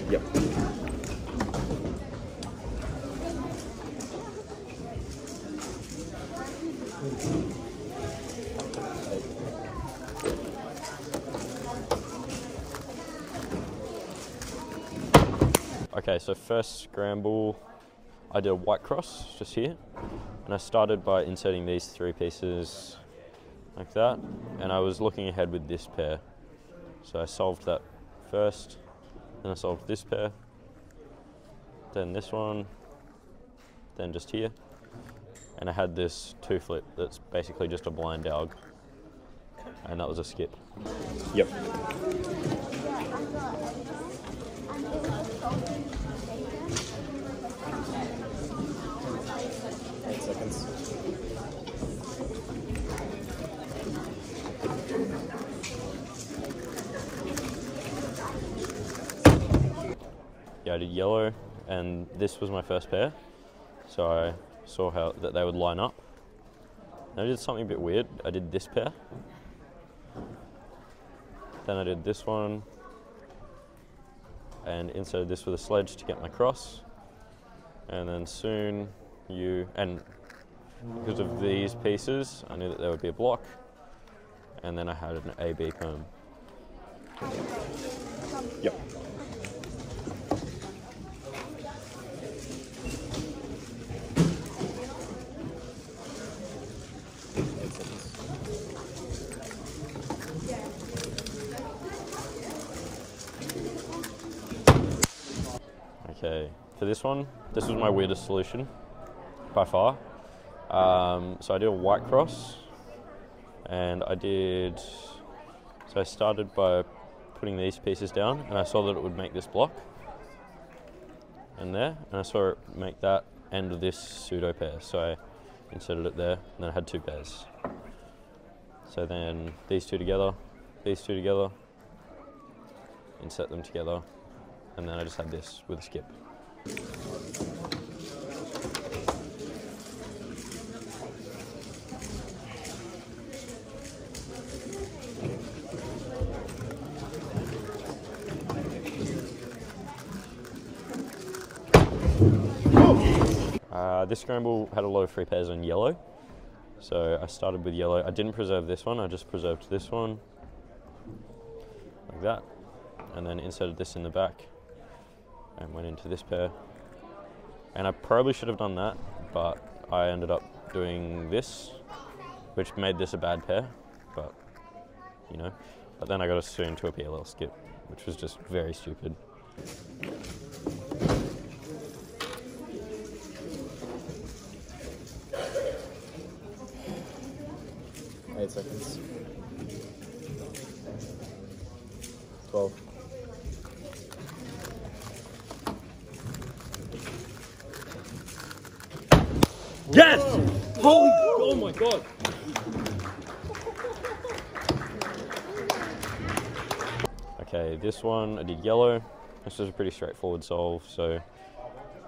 Yep. Okay, so first scramble, I did a white cross just here, and I started by inserting these 3 pieces like that, and I was looking ahead with this pair. So I solved that first, then I solved this pair, then this one, then just here, and I had this 2-flip that's basically just a blind dog, and that was a skip. Yep. 8 seconds. Yeah, I did yellow, and this was my first pair, so I saw how that they would line up. And I did something a bit weird. I did this pair, then I did this one, and inserted this with a sledge to get my cross, and then soon and because of these pieces, I knew that there would be a block, and then I had an AB perm. Yep. Okay, for this one, this was my weirdest solution by far. So I did a white cross, and so I started by putting these pieces down, and I saw that it would make this block, and there, and I saw it make that end of this pseudo pair, so I inserted it there, and then I had 2 pairs. So then these two together, insert them together, and then I just had this with a skip. This scramble had a lot of 3 pairs on yellow, so I started with yellow. I didn't preserve this one, I just preserved this one, like that, and then inserted this in the back, and went into this pair. And I probably should have done that, but I ended up doing this, which made this a bad pair, but, you know. But then I got a soon to a PLL skip, which was just very stupid. 8 seconds. 12. Yes! Holy, oh my god! Okay, this one I did yellow. This was a pretty straightforward solve, so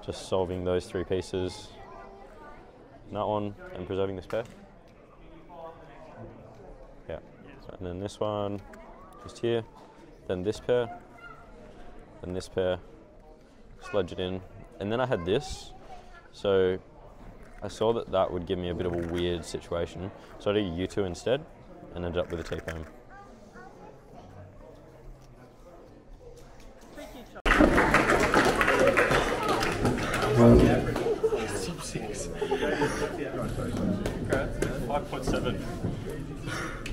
just solving those 3 pieces. That one, and preserving this pair. Yeah, and then this one, just here. Then this pair, then this pair, sledge it in. And then I had this, so I saw that that would give me a bit of a weird situation. So I did a U2 instead, and ended up with a T-perm. Sub 6. 5.7.